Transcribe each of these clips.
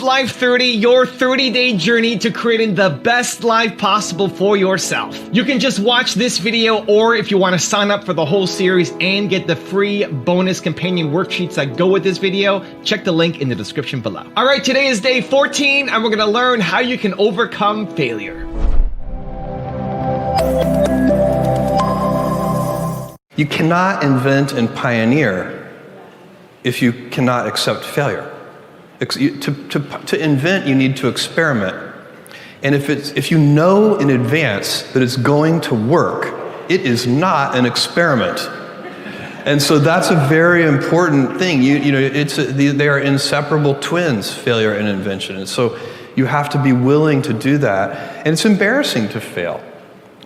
Life 30, your 30-day journey to creating the best life possible for yourself. You can just watch this video, or if you want to sign up for the whole series and get the free bonus companion worksheets that go with this video, check the link in the description below. All right, today is day 14, and we're going to learn how you can overcome failure. You cannot invent and pioneer if you cannot accept failure. To invent, you need to experiment. And if you know in advance that it's going to work, it is not an experiment. And so that's a very important thing. They are inseparable twins, failure and invention. And so you have to be willing to do that. And it's embarrassing to fail.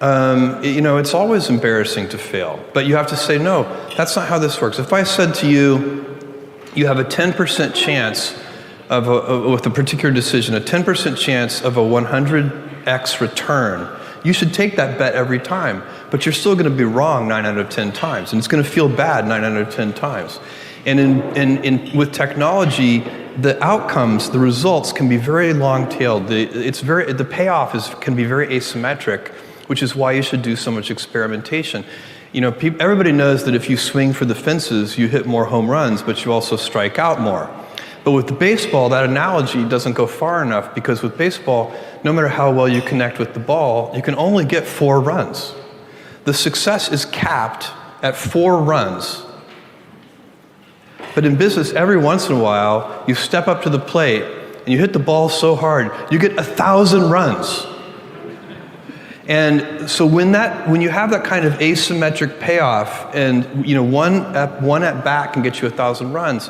It's always embarrassing to fail. But you have to say, no, that's not how this works. If I said to you, you have a 10% chance with a particular decision, a 10% chance of a 100x return, you should take that bet every time. But you're still going to be wrong 9 out of 10 times. And it's going to feel bad 9 out of 10 times. And with technology, the outcomes, the results can be very long-tailed. The payoff can be very asymmetric, which is why you should do so much experimentation. Everybody knows that if you swing for the fences, you hit more home runs, but you also strike out more. But with the baseball, that analogy doesn't go far enough, because with baseball, no matter how well you connect with the ball, you can only get 4 runs. The success is capped at 4 runs. But in business, every once in a while, you step up to the plate and you hit the ball so hard, you get 1,000 runs. And so when you have that kind of asymmetric payoff, and one at bat can get you 1,000 runs,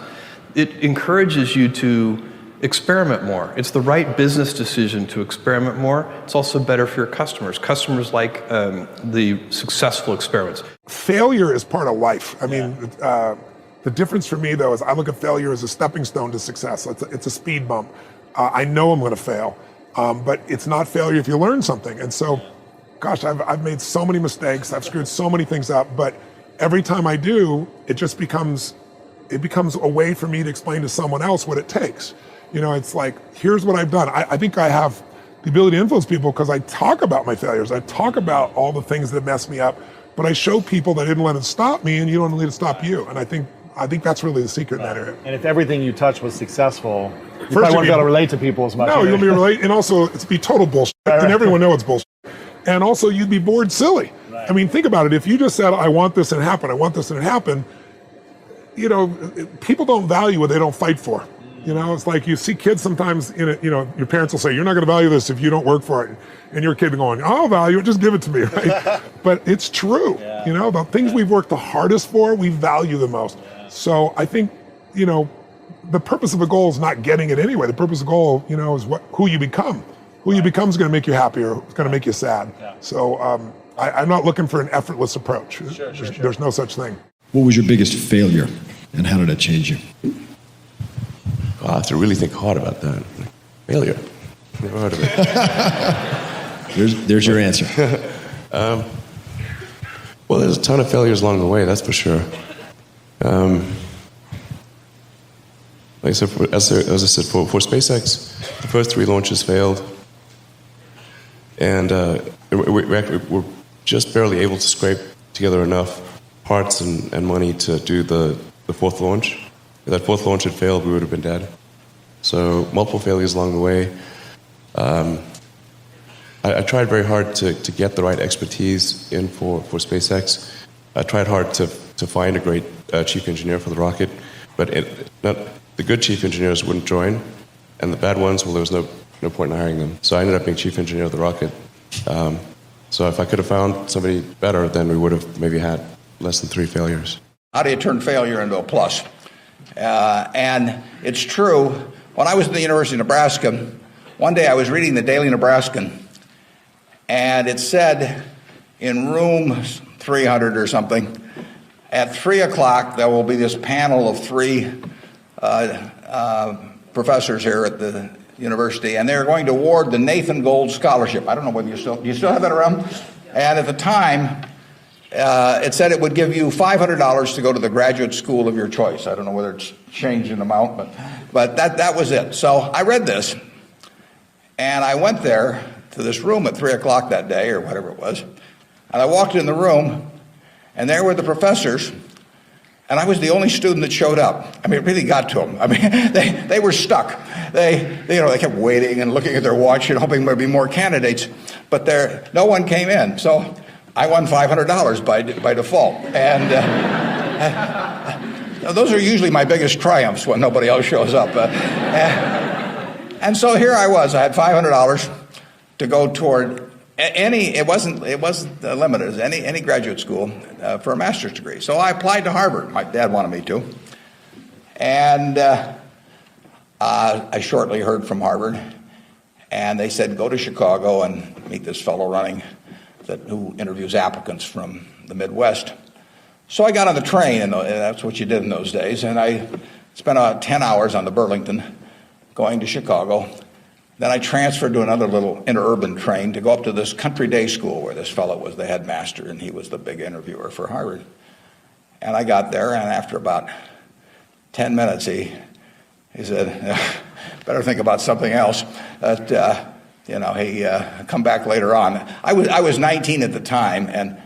it encourages you to experiment more. It's the right business decision to experiment more. It's also better for your customers. Customers like the successful experiments. Failure is part of life. I mean, the difference for me, though, is I look at failure as a stepping stone to success. It's a speed bump. I know I'm going to fail, but it's not failure if you learn something. And so, gosh, I've made so many mistakes. I've screwed so many things up. But every time I do, it becomes a way for me to explain to someone else what it takes. It's like, here's what I've done. I think I have the ability to influence people because I talk about my failures. I talk about all the things that mess me up, but I show people that I didn't let it stop me, and you don't let it stop you. And I think that's really the secret in that area. And if everything you touch was successful, you probably won't be able to relate to people as much. No, you'll be relate, and also it's be total bullshit, and everyone knows it's bullshit. And also you'd be bored silly. Right. I mean, think about it. If you just said, I want this and happen, I want this and happen, people don't value what they don't fight for. It's like you see kids sometimes your parents will say, you're not going to value this if you don't work for it. And your kid going, I'll value it, just give it to me, right? But it's true. Yeah. The things we've worked the hardest for, we value the most. Yeah. So I think, the purpose of a goal is not getting it anyway. The purpose of the goal, is who you become. Who you become is going to make you happy, or it's going to make you sad. Yeah. So I'm not looking for an effortless approach. Sure. There's no such thing. What was your biggest failure, and how did that change you? I have to really think hard about that. Failure. Never heard of it. There's your answer. Well, there's a ton of failures along the way, that's for sure. Like I said, as I said, for SpaceX, the first 3 launches failed. And we're just barely able to scrape together enough parts and money to do the 4th launch. If that 4th launch had failed, we would have been dead. So multiple failures along the way. I tried very hard to get the right expertise in for SpaceX. I tried hard to find a great chief engineer for the rocket, but the good chief engineers wouldn't join, and the bad ones, well, there was no point in hiring them. So I ended up being chief engineer of the rocket. So if I could have found somebody better, then we would have maybe had less than 3 failures. How do you turn failure into a plus? And it's true. When I was at the University of Nebraska, one day I was reading the Daily Nebraskan, and it said in room 300 or something, at 3 o'clock there will be this panel of 3 professors here at the university, and they're going to award the Nathan Gold Scholarship. I don't know whether do you still have that around? And at the time, it said it would give you $500 to go to the graduate school of your choice. I don't know whether it's changed in amount, but But that was it. So I read this, and I went there to this room at 3 o'clock that day, or whatever it was, and I walked in the room, and there were the professors, and I was the only student that showed up. I mean, it really got to them. I mean, they were stuck. They kept waiting and looking at their watch and hoping there'd be more candidates, but no one came in. So I won $500 by default. And those are usually my biggest triumphs when nobody else shows up. And so here I was. I had $500 to go toward it wasn't limited as any graduate school for a master's degree. So I applied to Harvard. My dad wanted me to. And I shortly heard from Harvard, and they said, go to Chicago and meet this fellow who interviews applicants from the Midwest. So I got on the train, and that's what you did in those days, and I spent about 10 hours on the Burlington going to Chicago. Then I transferred to another little interurban train to go up to this country day school where this fellow was the headmaster, and he was the big interviewer for Harvard. And I got there, and after about 10 minutes, he said, better think about something else. He come back later on. I was 19 at the time, and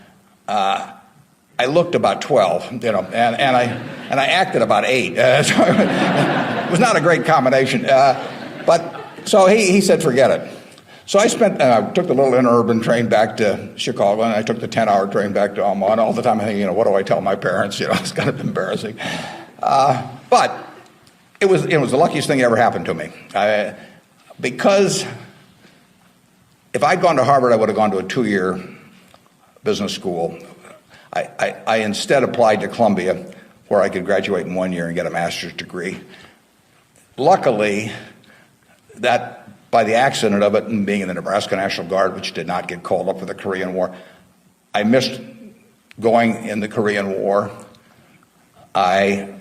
I looked about 12, and I acted about 8. So it was not a great combination. So he said, forget it. So I took the little interurban train back to Chicago, and I took the 10-hour train back to Omaha. And all the time I think, what do I tell my parents? It's kind of embarrassing. But it was the luckiest thing that ever happened to me. Because if I'd gone to Harvard, I would have gone to a 2-year business school. I instead applied to Columbia, where I could graduate in 1 year and get a master's degree. Luckily, that by the accident of it and being in the Nebraska National Guard, which did not get called up for the Korean War, I missed going in the Korean War. I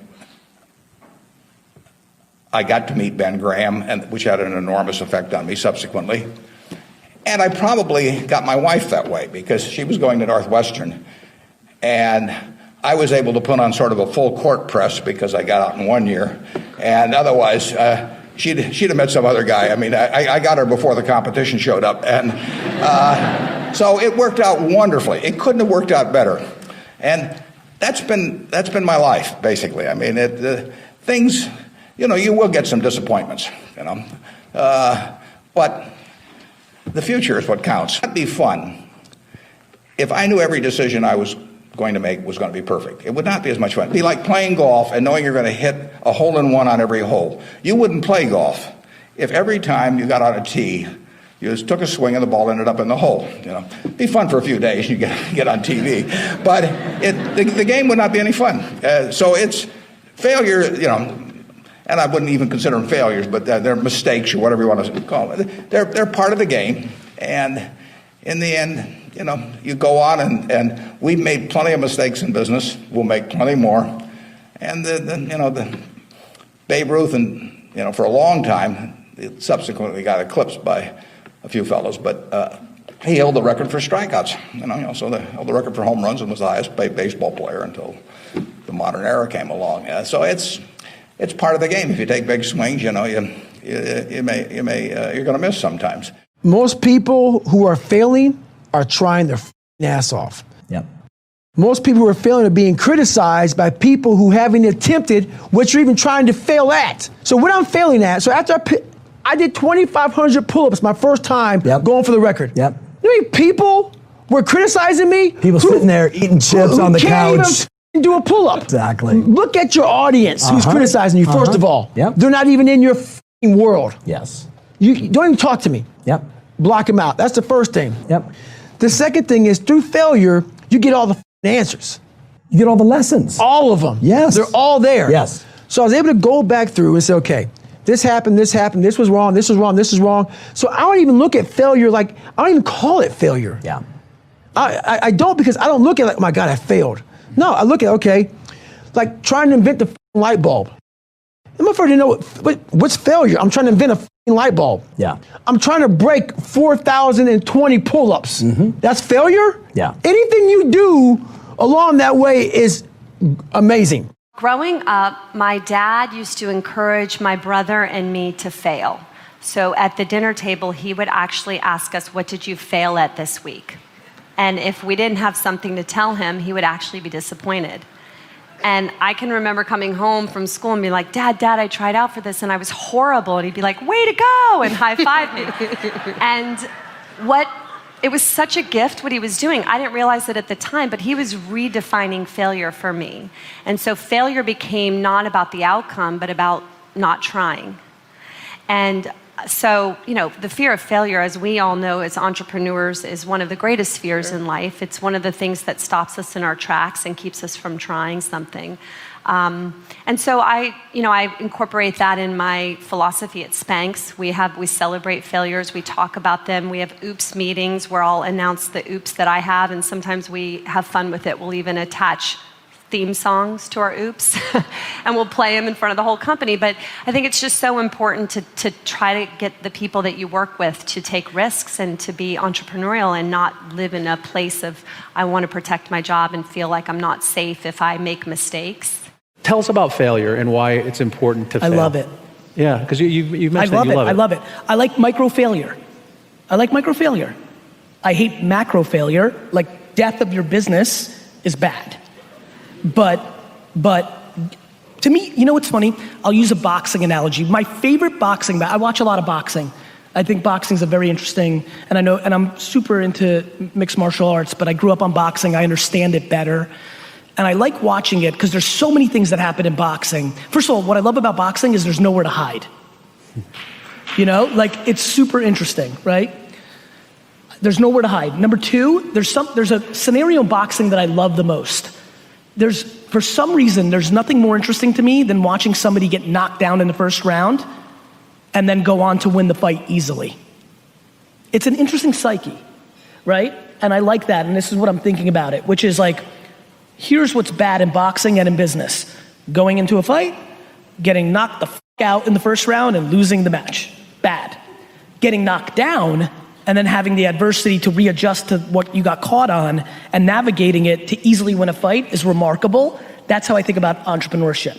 got to meet Ben Graham, which had an enormous effect on me subsequently. And I probably got my wife that way because she was going to Northwestern. And I was able to put on sort of a full court press because I got out in 1 year. And otherwise, she'd have met some other guy. I mean, I got her before the competition showed up. And so it worked out wonderfully. It couldn't have worked out better. And that's been my life, basically. I mean, things, you will get some disappointments, but the future is what counts. It'd be fun if I knew every decision I was going to make was going to be perfect. It would not be as much fun. It'd be like playing golf and knowing you're going to hit a hole-in-one on every hole. You wouldn't play golf if every time you got on a tee, you just took a swing and the ball ended up in the hole. It'd be fun for a few days. You get on TV, but the game would not be any fun. So it's failure, and I wouldn't even consider them failures, but they're mistakes or whatever you want to call them. They're part of the game, and in the end, you go on, and we've made plenty of mistakes in business. We'll make plenty more, and the Babe Ruth, and for a long time, it subsequently got eclipsed by a few fellows, but he held the record for strikeouts. So they held the record for home runs and was the highest paid baseball player until the modern era came along. So it's part of the game. If you take big swings, you're going to miss sometimes. Most people who are failing are trying their ass off. Yep. Most people who are failing are being criticized by people who haven't attempted what you're even trying to fail at. So what I'm failing at, so after I did 2,500 pull-ups my first time going for the record. Yep. You know how many people were criticizing me? People sitting there eating chips on the couch. Can't even do a pull-up. Exactly. Look at your audience who's criticizing you, first of all. Yep. They're not even in your world. Yes. You don't even talk to me. Yep. Block them out. That's the first thing. Yep. The second thing is through failure, you get all the answers. You get all the lessons. All of them. Yes. They're all there. Yes. So I was able to go back through and say, okay, this happened, this was wrong, this was wrong, this is wrong. So I don't even look at failure I don't even call it failure. Yeah. I don't, because I don't look at it like, oh my God, I failed. No, I look at, okay, like trying to invent the light bulb. I'm afraid to know what's failure. I'm trying to invent a light bulb. Yeah. I'm trying to break 4,020 pull-ups. Mm-hmm. That's failure? Yeah. Anything you do along that way is amazing. Growing up, my dad used to encourage my brother and me to fail. So at the dinner table, he would actually ask us, what did you fail at this week? And if we didn't have something to tell him, he would actually be disappointed. And I can remember coming home from school and being like, Dad, I tried out for this and I was horrible. And he'd be like, way to go, and high-five me. And it was such a gift what he was doing. I didn't realize it at the time, but he was redefining failure for me. And so failure became not about the outcome, but about not trying. And so, the fear of failure, as we all know as entrepreneurs, is one of the greatest fears in life. It's one of the things that stops us in our tracks and keeps us from trying something. And so I incorporate that in my philosophy at Spanx. We celebrate failures, we talk about them, we have oops meetings where I'll announce the oops that I have, and sometimes we have fun with it. We'll even attach theme songs to our oops and we'll play them in front of the whole company. But I think it's just so important to try to get the people that you work with to take risks and to be entrepreneurial and not live in a place of, I want to protect my job and feel like I'm not safe if I make mistakes. Tell us about failure and why it's important to fail. I love it. Yeah, because you mentioned you love it. I love it. I like micro failure. I hate macro failure. Like, death of your business is bad. But to me, you know what's funny? I'll use a boxing analogy. My favorite boxing, I watch a lot of boxing. I think boxing's a very interesting, and I'm super into mixed martial arts, but I grew up on boxing. I understand it better. And I like watching it because there's so many things that happen in boxing. First of all, what I love about boxing is there's nowhere to hide. It's super interesting, right? There's nowhere to hide. Number two, there's a scenario in boxing that I love the most. For some reason, there's nothing more interesting to me than watching somebody get knocked down in the first round and then go on to win the fight easily. It's an interesting psyche, right? And I like that, and this is what I'm thinking about it, which is like, here's what's bad in boxing and in business. Going into a fight, getting knocked the fuck out in the first round and losing the match. Bad. Getting knocked down and then having the adversity to readjust to what you got caught on and navigating it to easily win a fight is remarkable. That's how I think about entrepreneurship.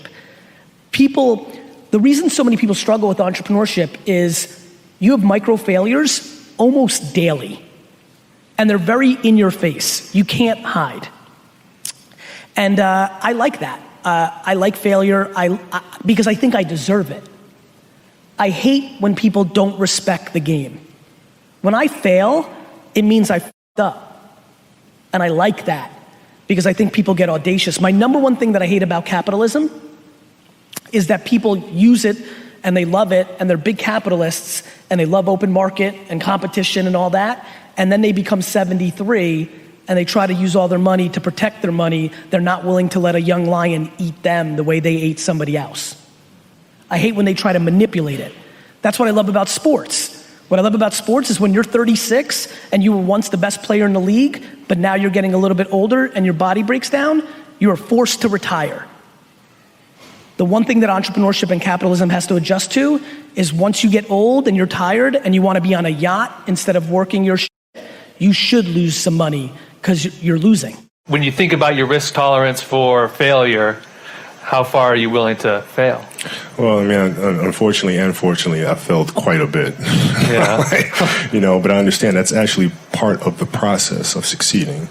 The reason so many people struggle with entrepreneurship is you have micro failures almost daily. And they're very in your face. You can't hide. And I like that. I like failure because I think I deserve it. I hate when people don't respect the game. When I fail, it means I f***ed up. And I like that because I think people get audacious. My number one thing that I hate about capitalism is that people use it and they love it and they're big capitalists and they love open market and competition and all that. And then they become 73 and they try to use all their money to protect their money. They're not willing to let a young lion eat them the way they ate somebody else. I hate when they try to manipulate it. That's what I love about sports. What I love about sports is when you're 36 and you were once the best player in the league, but now you're getting a little bit older and your body breaks down, you are forced to retire. The one thing that entrepreneurship and capitalism has to adjust to is once you get old and you're tired and you want to be on a yacht instead of working your shit, you should lose some money because you're losing. When you think about your risk tolerance for failure, how far are you willing to fail? Well, I mean, unfortunately and fortunately, I failed quite a bit. Yeah. But I understand that's actually part of the process of succeeding.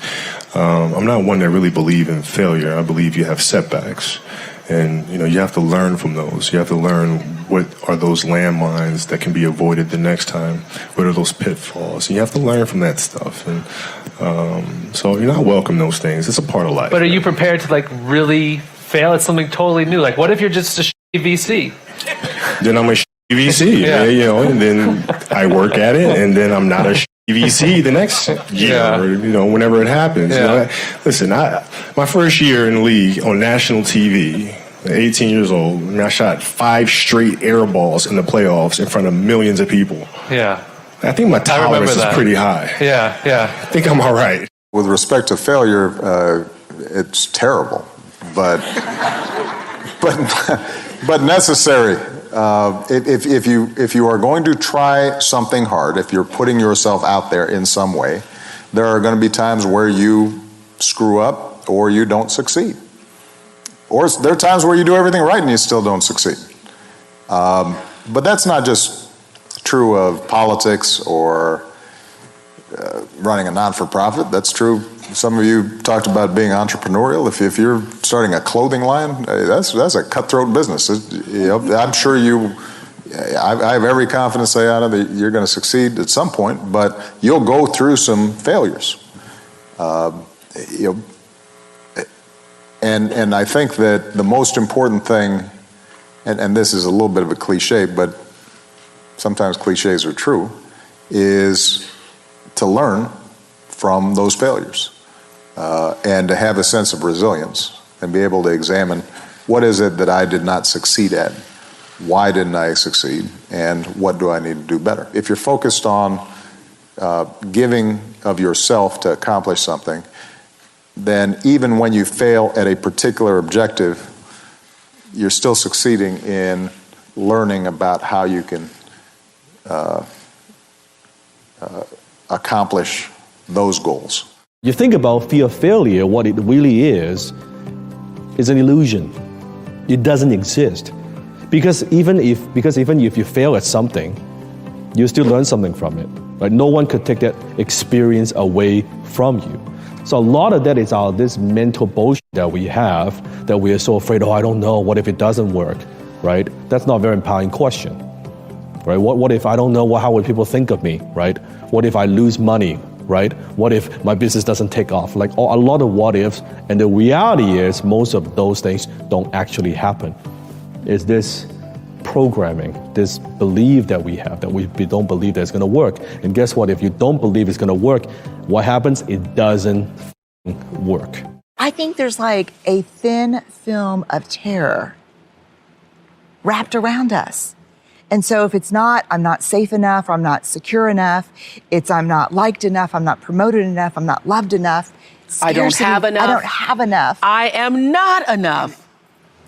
I'm not one that really believe in failure. I believe you have setbacks. And, you have to learn from those. You have to learn what are those landmines that can be avoided the next time. What are those pitfalls? And you have to learn from that stuff. And so you're not welcome those things. It's a part of life. But are you prepared to really fail at something totally new? Like, what if you're just a shitty VC? Then I'm a shitty VC, yeah. And then I work at it, and then I'm not a shitty VC the next year, or, whenever it happens. Yeah. Listen, my first year in the league on national TV, 18 years old, I shot 5 straight air balls in the playoffs in front of millions of people. Yeah. I think my tolerance is pretty high. Yeah. I think I'm all right. With respect to failure, it's terrible, but necessary. If you are going to try something hard, if you're putting yourself out there in some way, there are going to be times where you screw up or you don't succeed. Or there are times where you do everything right and you still don't succeed. But that's not just true of politics or running a non-for-profit. That's true. Some of you talked about being entrepreneurial. If you're starting a clothing line, that's a cutthroat business. I'm sure I have every confidence, Ayanna, that you're going to succeed at some point, but you'll go through some failures. And I think that the most important thing, and this is a little bit of a cliche, but sometimes cliches are true, is to learn from those failures and to have a sense of resilience and be able to examine what is it that I did not succeed at, why didn't I succeed, and what do I need to do better. If you're focused on giving of yourself to accomplish something, then even when you fail at a particular objective, you're still succeeding in learning about how you can accomplish those goals. You think about fear of failure, what it really is an illusion. It doesn't exist. Because even if you fail at something, you still learn something from it. Right? No one could take that experience away from you. So a lot of that is this mental bullshit that we have, that we are so afraid, I don't know, what if it doesn't work, right? That's not a very empowering question, right? What if I don't know, how would people think of me, right? What if I lose money, right? What if my business doesn't take off? Like a lot of what ifs, and the reality is most of those things don't actually happen. It's this programming, this belief that we have, that we don't believe that it's gonna work. And guess what? If you don't believe it's gonna work, what happens? It doesn't work. I think there's like a thin film of terror wrapped around us. And so if it's not, I'm not safe enough, or I'm not secure enough, I'm not liked enough, I'm not promoted enough, I'm not loved enough. I don't have enough. I don't have enough. I am not enough.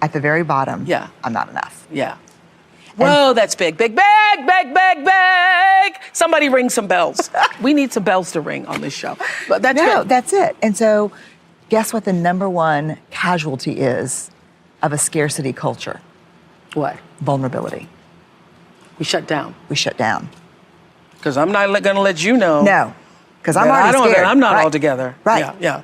At the very bottom, yeah, I'm not enough. Yeah. Whoa, that's big, big, big, big, big, big. Somebody ring some bells. We need some bells to ring on this show. But that's good. That's it. And so guess what the number one casualty is of a scarcity culture? What? Vulnerability. We shut down. We shut down. Because I'm not going to let you know. No, because I'm already scared. I'm not right. all together. Right. Yeah.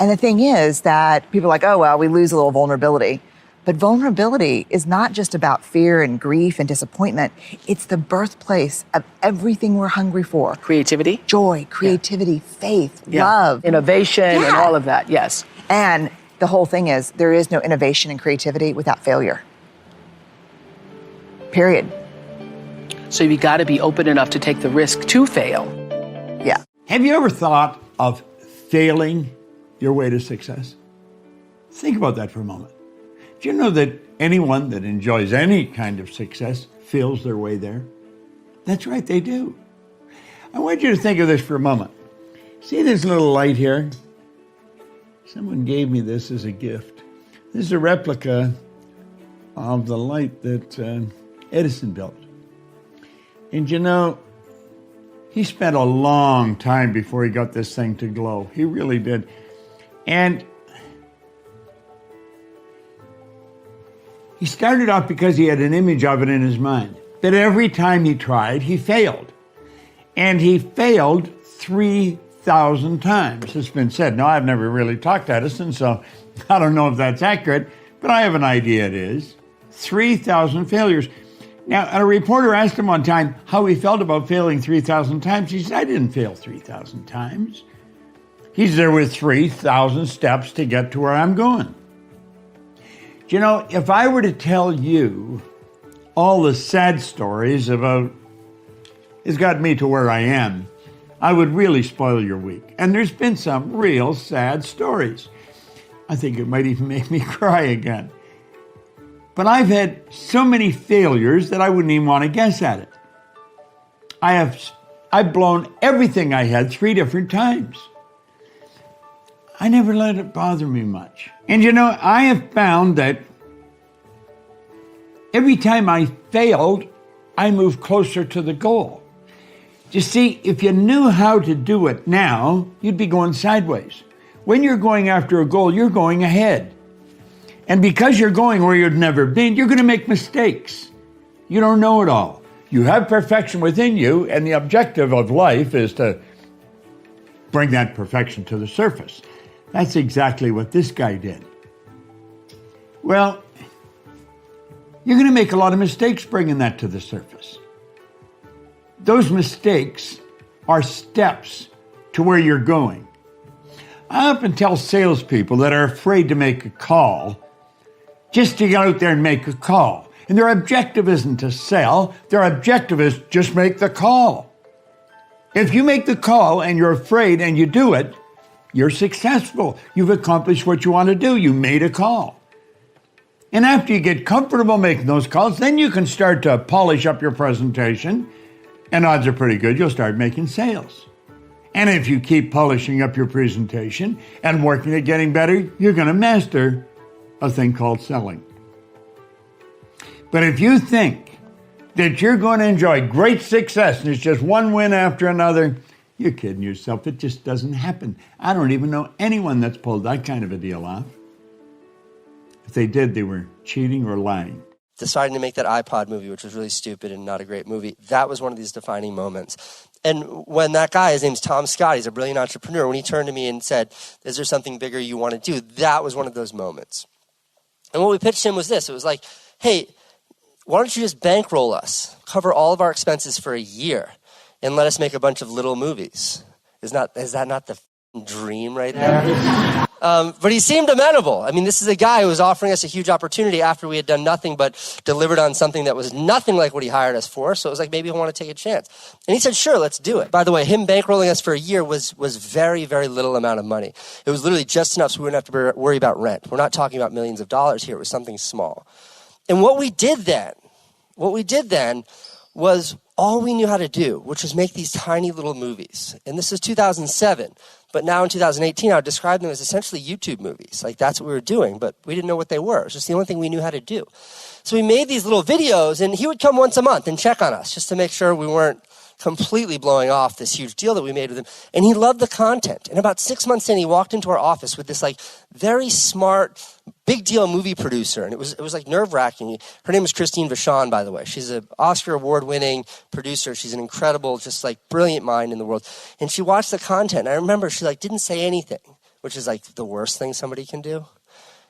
And the thing is that people are like, oh, well, we lose a little vulnerability. But vulnerability is not just about fear and grief and disappointment. It's the birthplace of everything we're hungry for. Creativity. Joy, creativity, faith, love. Innovation and all of that, yes. And the whole thing is there is no innovation and creativity without failure. Period. So you got to be open enough to take the risk to fail. Yeah. Have you ever thought of failing your way to success? Think about that for a moment. Do you know that anyone that enjoys any kind of success feels their way there? That's right, they do. I want you to think of this for a moment. See this little light here? Someone gave me this as a gift. This is a replica of the light that Edison built. And you know, he spent a long time before he got this thing to glow. He really did. And he started off because he had an image of it in his mind. That every time he tried, he failed. And he failed 3,000 times, it's been said. Now, I've never really talked to Edison, so I don't know if that's accurate, but I have an idea it is. 3,000 failures. Now, a reporter asked him one time how he felt about failing 3,000 times. He said, I didn't fail 3,000 times. He's there with 3,000 steps to get to where I'm going. You know, if I were to tell you all the sad stories about it's got me to where I am, I would really spoil your week. And there's been some real sad stories. I think it might even make me cry again. But I've had so many failures that I wouldn't even want to guess at it. I've blown everything I had 3 different times. I never let it bother me much. And you know, I have found that every time I failed, I moved closer to the goal. You see, if you knew how to do it now, you'd be going sideways. When you're going after a goal, you're going ahead. And because you're going where you've never been, you're going to make mistakes. You don't know it all. You have perfection within you, and the objective of life is to bring that perfection to the surface. That's exactly what this guy did. Well, you're going to make a lot of mistakes bringing that to the surface. Those mistakes are steps to where you're going. I often tell salespeople that are afraid to make a call just to get out there and make a call. And their objective isn't to sell. Their objective is just make the call. If you make the call and you're afraid and you do it, you're successful. You've accomplished what you want to do. You made a call. And after you get comfortable making those calls, then you can start to polish up your presentation. And odds are pretty good you'll start making sales. And if you keep polishing up your presentation and working at getting better, you're going to master a thing called selling. But if you think that you're going to enjoy great success and it's just one win after another, you're kidding yourself. It just doesn't happen. I don't even know anyone that's pulled that kind of a deal off. If they did, they were cheating or lying. Deciding to make that iPod movie, which was really stupid and not a great movie, that was one of these defining moments. And when that guy, his name's Tom Scott, he's a brilliant entrepreneur, when he turned to me and said, is there something bigger you want to do? That was one of those moments. And what we pitched him was this. It was like, hey, why don't you just bankroll us, cover all of our expenses for a year, and let us make a bunch of little movies? Is that not the dream right there? But he seemed amenable. I mean, this is a guy who was offering us a huge opportunity after we had done nothing but delivered on something that was nothing like what he hired us for. So it was like, maybe he'll want to take a chance. And he said, sure, let's do it. By the way, him bankrolling us for a year was very, very little amount of money. It was literally just enough so we wouldn't have to worry about rent. We're not talking about millions of dollars here. It was something small. And what we did then was all we knew how to do, which was make these tiny little movies. And this is 2007. But now in 2018, I would describe them as essentially YouTube movies. Like, that's what we were doing, but we didn't know what they were. It was just the only thing we knew how to do. So we made these little videos, and he would come once a month and check on us just to make sure we weren't completely blowing off this huge deal that we made with him. And he loved the content. And about 6 months in, he walked into our office with this like very smart, big deal movie producer. And it was like nerve-wracking. Her name is Christine Vachon, by the way. She's an Oscar award-winning producer. She's an incredible, just like brilliant mind in the world. And she watched the content. And I remember she like didn't say anything, which is like the worst thing somebody can do.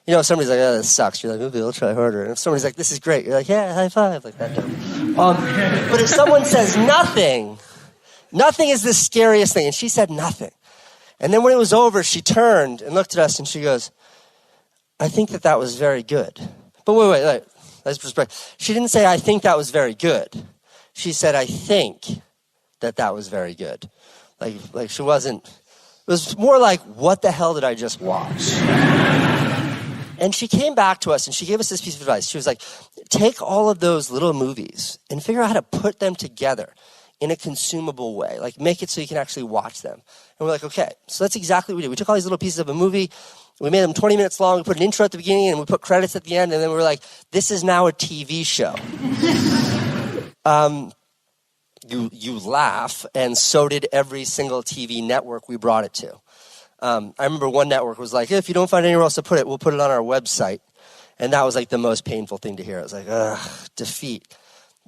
You know, if somebody's like, oh, this sucks, you're like, maybe I'll try harder. And if somebody's like, this is great, you're like, yeah, high five, like that. But if someone says nothing is the scariest thing. And she said nothing. And then when it was over, she turned and looked at us and she goes, I think that was very good. But wait, let's just break. She didn't say, I think that was very good. She said, I think that was very good. Like she wasn't, it was more like, what the hell did I just watch? And she came back to us and she gave us this piece of advice. She was like, take all of those little movies and figure out how to put them together in a consumable way. Like, make it so you can actually watch them. And we're like, okay. So that's exactly what we did. We took all these little pieces of a movie. We made them 20 minutes long. We put an intro at the beginning and we put credits at the end. And then we were like, this is now a TV show. You laugh, and so did every single TV network we brought it to. I remember one network was like, if you don't find anywhere else to put it, we'll put it on our website. And that was like the most painful thing to hear. It was like, ugh, defeat.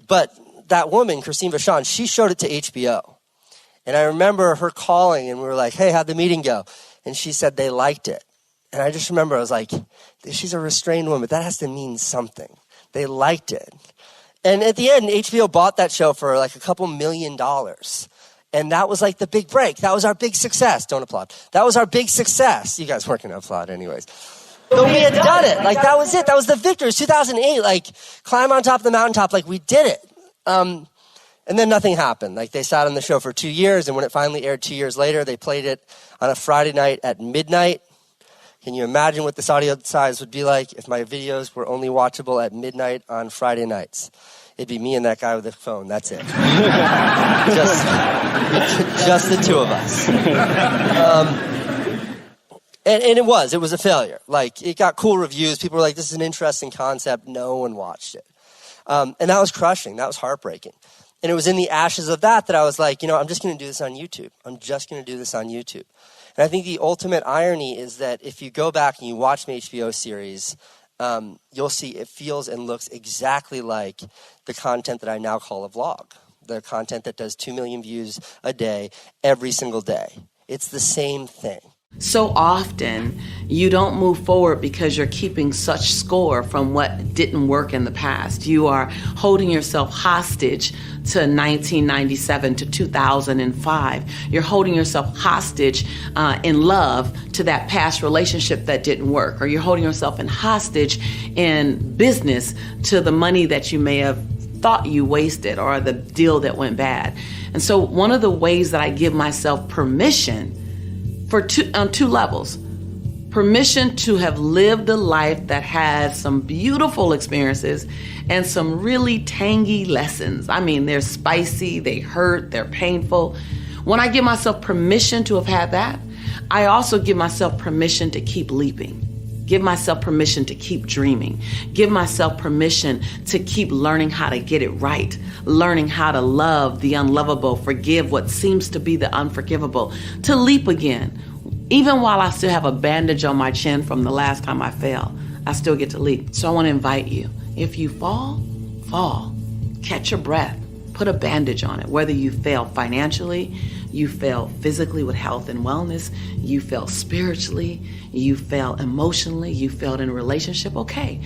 But that woman, Christine Vachon, she showed it to HBO. And I remember her calling and we were like, hey, how'd the meeting go? And she said they liked it. And I just remember I was like, she's a restrained woman. That has to mean something. They liked it. And at the end, HBO bought that show for like a couple $1 million. And that was like the big break. That was our big success. Don't applaud. That was our big success. You guys weren't going to applaud anyways. But we had done it. Like, that was it. That was the victory. It was 2008. Like, climb on top of the mountaintop. Like, we did it. And then nothing happened. Like, they sat on the show for 2 years. And when it finally aired 2 years later, they played it on a Friday night at midnight. Can you imagine what this audience size would be like if my videos were only watchable at midnight on Friday nights? It'd be me and that guy with the phone. That's it. just the two of us. And it was a failure. Like, it got cool reviews. People were like, this is an interesting concept. No one watched it. And that was crushing. That was heartbreaking. And it was in the ashes of that I was like, I'm just going to do this on YouTube. I'm just going to do this on YouTube. And I think the ultimate irony is that if you go back and you watch my HBO series, you'll see it feels and looks exactly like the content that I now call a vlog, the content that does 2 million views a day, every single day. It's the same thing. So often, you don't move forward because you're keeping such score from what didn't work in the past. You are holding yourself hostage to 1997 to 2005. You're holding yourself hostage in love to that past relationship that didn't work, or you're holding yourself in hostage in business to the money that you may have thought you wasted or the deal that went bad. And so one of the ways that I give myself permission on two levels. Permission to have lived a life that has some beautiful experiences and some really tangy lessons. I mean, they're spicy, they hurt, they're painful. When I give myself permission to have had that, I also give myself permission to keep leaping. Give myself permission to keep dreaming. Give myself permission to keep learning how to get it right, learning how to love the unlovable, forgive what seems to be the unforgivable, to leap again. Even while I still have a bandage on my chin from the last time I fell, I still get to leap. So I want to invite you. If you fall, fall. Catch your breath. Put a bandage on it. Whether you fail financially, you fail physically with health and wellness, you fail spiritually, you fail emotionally, you failed in a relationship, okay.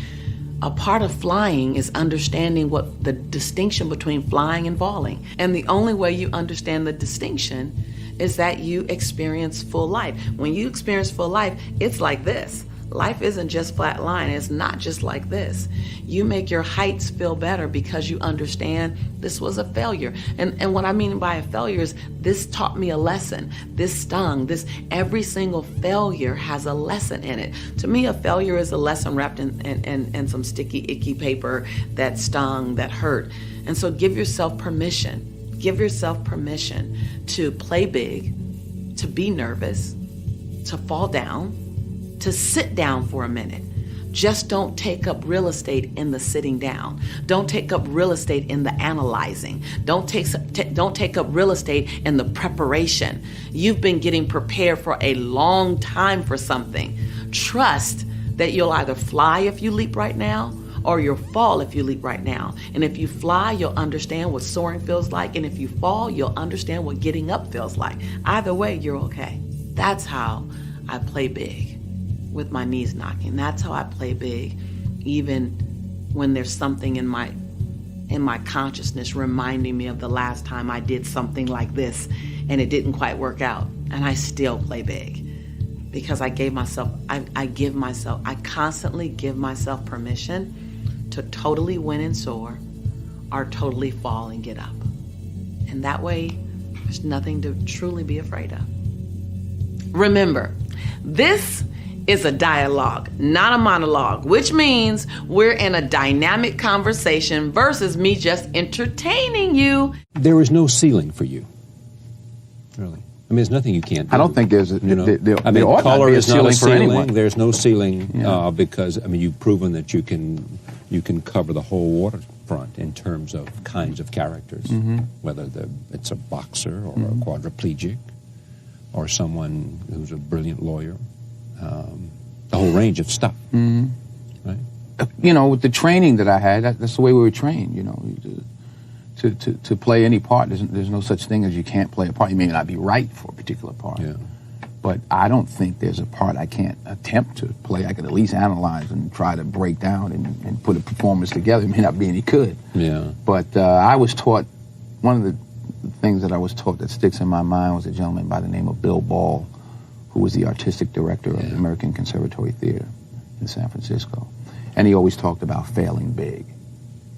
A part of flying is understanding what the distinction between flying and falling. And the only way you understand the distinction is that you experience full life. When you experience full life, it's like this. Life isn't just flat line. It's not just like this. You make your heights feel better because you understand this was a failure. And what I mean by a failure is this taught me a lesson. This stung. Every single failure has a lesson in it. To me, a failure is a lesson wrapped in some sticky, icky paper that stung, that hurt. And so give yourself permission. Give yourself permission to play big, to be nervous, to fall down, to sit down for a minute. Just don't take up real estate in the sitting down. Don't take up real estate in the analyzing. Don't take up real estate in the preparation. You've been getting prepared for a long time for something. Trust that you'll either fly if you leap right now, or you'll fall if you leap right now. And if you fly, you'll understand what soaring feels like. And if you fall, you'll understand what getting up feels like. Either way, you're okay. That's how I play big with my knees knocking. That's how I play big, even when there's something in my consciousness reminding me of the last time I did something like this and it didn't quite work out. And I still play big because I constantly give myself permission to totally win and soar or totally fall and get up. And that way, there's nothing to truly be afraid of. Remember, this is a dialogue, not a monologue, which means we're in a dynamic conversation versus me just entertaining you. There is no ceiling for you, really. I mean, there's nothing you can't do. I don't think there's a, I mean, color is not a ceiling. Anyone. There's no ceiling because, I mean, you've proven that you can cover the whole waterfront in terms of kinds of characters, whether it's a boxer or a quadriplegic or someone who's a brilliant lawyer. The whole range of stuff, right? With the training that I had, that's the way we were trained. To play any part, there's no such thing as you can't play a part. You may not be right for a particular part, but I don't think there's a part I can't attempt to play. I could at least analyze and try to break down and put a performance together. It may not be any good, but I was taught, one of the things that I was taught that sticks in my mind was a gentleman by the name of Bill Ball, who was the artistic director of the American Conservatory Theater in San Francisco. And he always talked about failing big.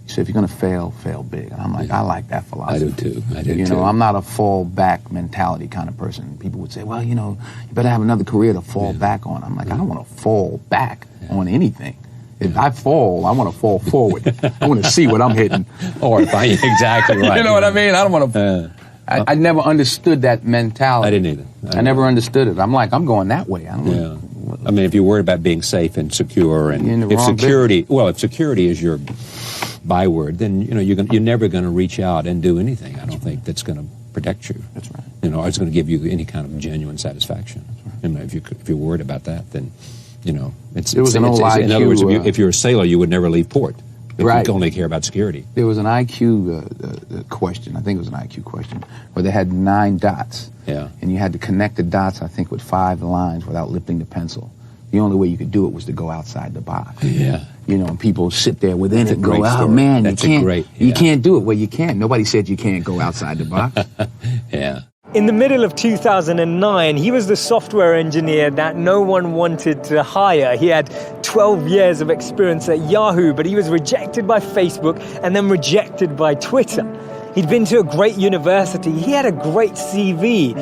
He said, if you're going to fail, fail big. And I'm like, I like that philosophy. I do too. I'm not a fall back mentality kind of person. People would say, well, you better have another career to fall back on. I'm like, I don't want to fall back on anything. If I fall, I want to fall forward. I want to see what I'm hitting. Or if I, exactly right. You know what I mean? I don't want to... I never understood that mentality. I didn't either. I never understood it. I'm like, I'm going that way. I mean, if you're worried about being safe and secure, and if security is your byword, then you're never going to reach out and do anything. I don't think that's going to protect you. That's right. Or it's going to give you any kind of genuine satisfaction. Right. If you're worried about that, then you know, it's There was an old in other IQ, words, if you're a sailor, you would never leave port. Right. You only care about security. There was an IQ question, I think it was an IQ question, where they had 9 dots. Yeah. And you had to connect the dots, I think, with 5 lines without lifting the pencil. The only way you could do it was to go outside the box. Yeah. You know, and people sit there within That's it and a go, great oh story. man, That's you a can't, great- you yeah. can't do it. Well, you can't. Nobody said you can't go outside the box. Yeah. In the middle of 2009, he was the software engineer that no one wanted to hire. He had 12 years of experience at Yahoo, but he was rejected by Facebook and then rejected by Twitter. He'd been to a great university. He had a great CV.